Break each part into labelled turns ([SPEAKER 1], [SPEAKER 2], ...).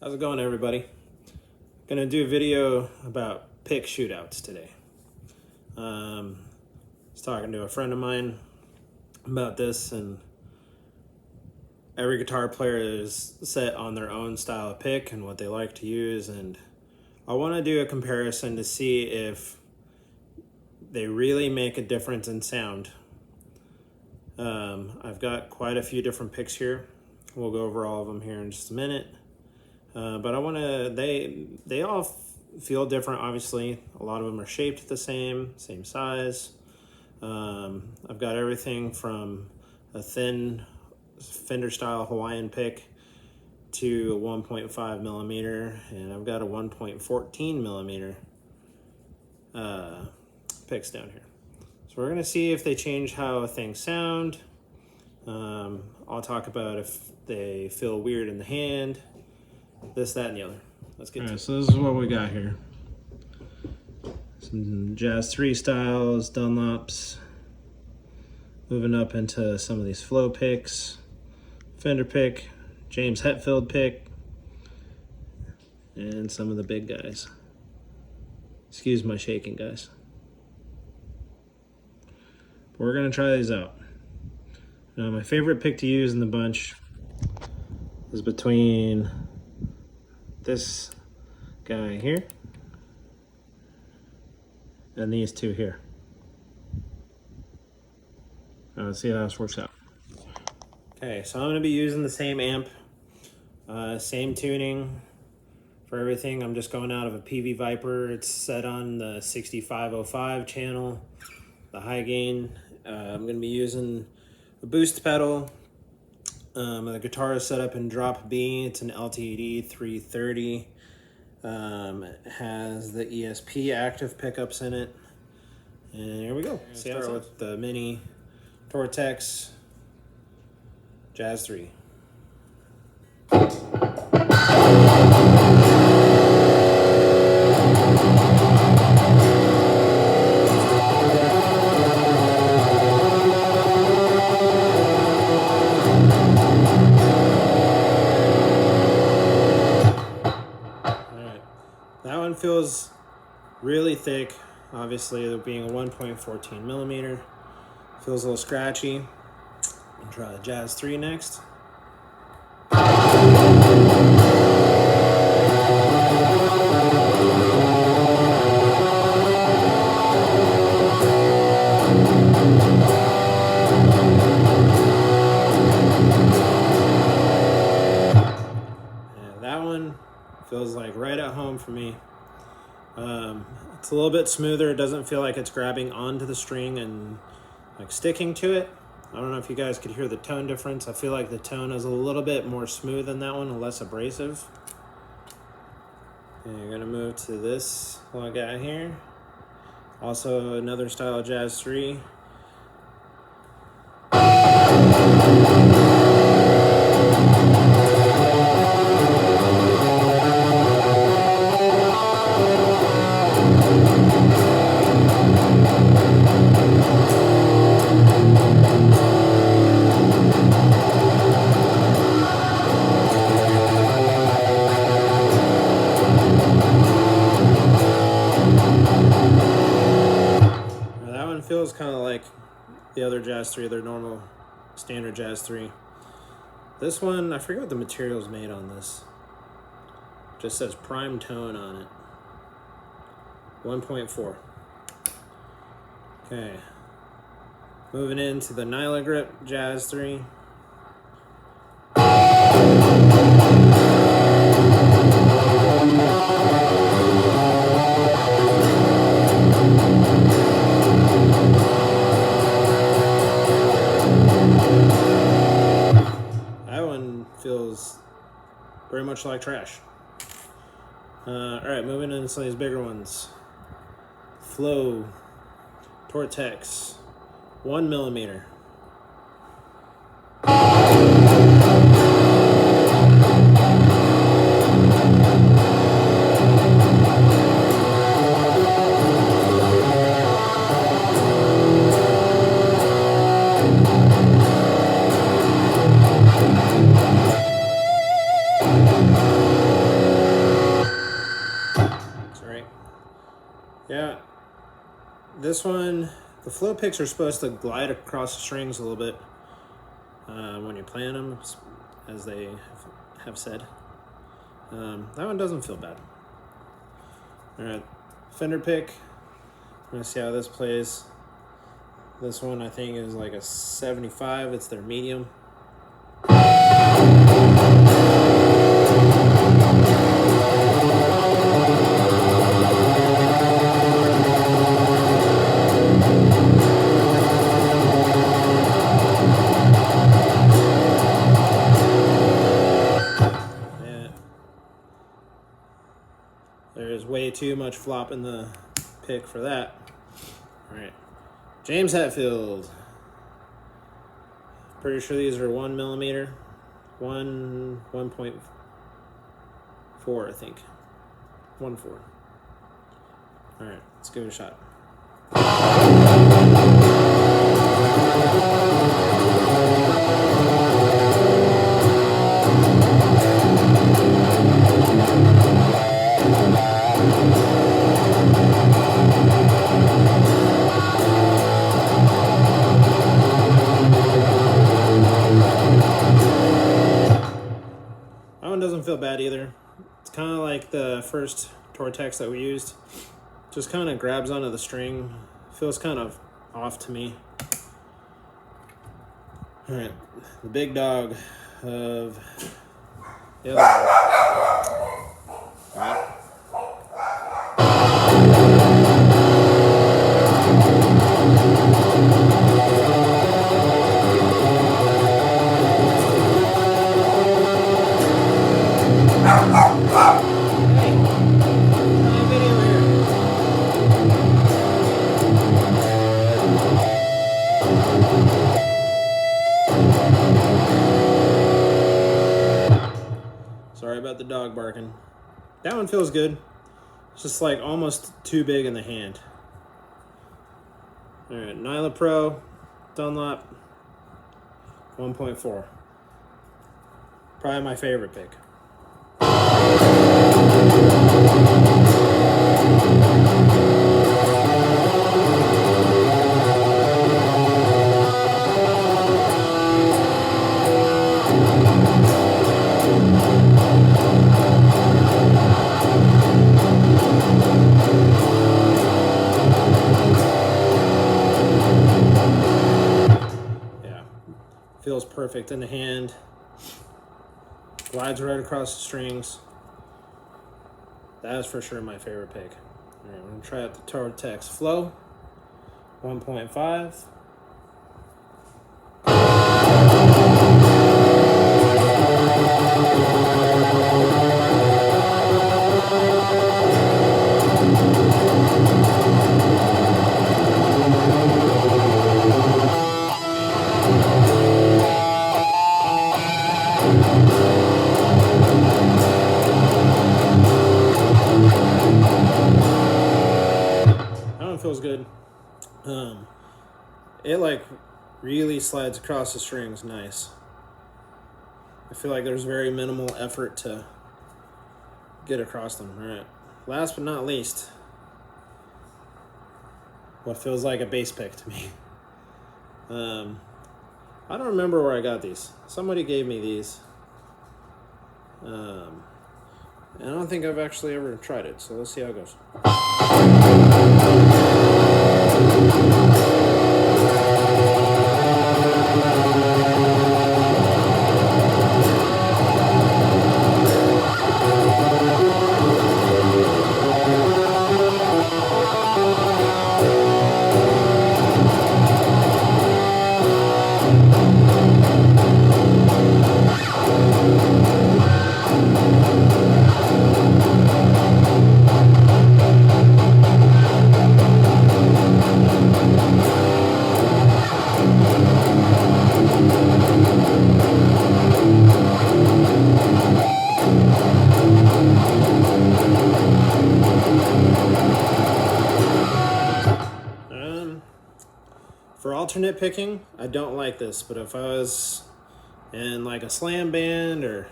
[SPEAKER 1] How's it going, everybody? Gonna do a video about pick shootouts today. I was talking to a friend of mine about this, and every guitar player is set on their own style of pick and what they like to use, and I want to do a comparison to see if they really make a difference in sound. I've got quite a few different picks here. We'll go over all of them here in just a minute. But I want to, they all feel different, obviously. A lot of them are shaped the same size. I've got everything from a thin Fender style Hawaiian pick to a 1.5 millimeter, and I've got a 1.14 millimeter picks down here. So we're gonna see if they change how things sound. I'll talk about if they feel weird in the hand, this, that, and the other. Let's get to it. So this is what we got here. Some Jazz 3 styles, Dunlops. Moving up into some of these flow picks. Fender pick, James Hetfield pick, and some of the big guys. Excuse my shaking, guys. But we're gonna try these out. Now, my favorite pick to use in the bunch is between this guy here and these two here. Let's see how this works out. Okay, so I'm going to be using the same amp, same tuning for everything. I'm just going out of a PV Viper. It's set on the 6505 channel, the high gain. I'm going to be using a boost pedal. The guitar is set up in drop B. It's an LTD 330. It has the ESP active pickups in it. And here we go. Start with the mini Tortex Jazz 3. Feels really thick. Obviously, there being a 1.14 millimeter, feels a little scratchy. I'll try the Jazz 3 next. Yeah, that one feels like right at home for me. It's a little bit smoother. It doesn't feel like it's grabbing onto the string and like sticking to it. I don't know if you guys could hear the tone difference. I feel like the tone is a little bit more smooth than that one and less abrasive. And you're gonna move to this little guy here. Also another style of Jazz 3. Feels kind of like the other Jazz 3, their normal standard Jazz 3. This one, I forget what the material is made on this. It just says prime tone on it. 1.4. Okay. Moving into the Nyla Grip Jazz 3. Feels very much like trash. Alright, moving into some of these bigger ones. Flow Tortex 1 millimeter. this one, the flow picks are supposed to glide across the strings a little bit when you're playing them, as they have said. That one doesn't feel bad. All right, Fender pick. I'm gonna see how this plays. This one I think is like a 75. It's their medium. There's way too much flop in the pick for that. All right, James Hetfield. Pretty sure these are 1 millimeter, 1.4, I think, 1.4. All right, let's give it a shot. Doesn't feel bad either. It's kind of like the first Tortex that we used. Just kind of grabs onto the string. Feels kind of off to me. All right, the big dog of the other one. All right. Sorry about the dog barking. That one feels good. It's just like almost too big in the hand. All right, Nyla Pro, Dunlop, 1.4. Probably my favorite pick. Feels perfect in the hand. Glides right across the strings. That is for sure my favorite pick. All right, we're gonna try out the Tortex Flow 1.5. Feels good. It like really slides across the strings nice. I feel like there's very minimal effort to get across them. All right, last but not least, what feels like a bass pick to me. I don't remember where I got these. Somebody gave me these. And I don't think I've actually ever tried it, so let's see how it goes. For alternate picking, I don't like this, but if I was in like a slam band or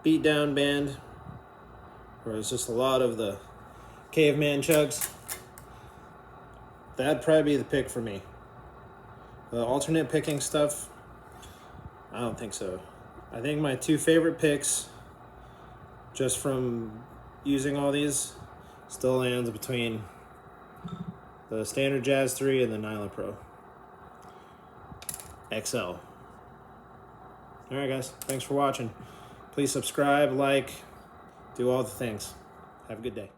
[SPEAKER 1] beatdown band, where it's just a lot of the caveman chugs, that'd probably be the pick for me. The alternate picking stuff, I don't think so. I think my two favorite picks, just from using all these, still lands between the standard Jazz 3 and the Nyla Pro XL. Alright guys, thanks for watching. Please subscribe, like, do all the things. Have a good day.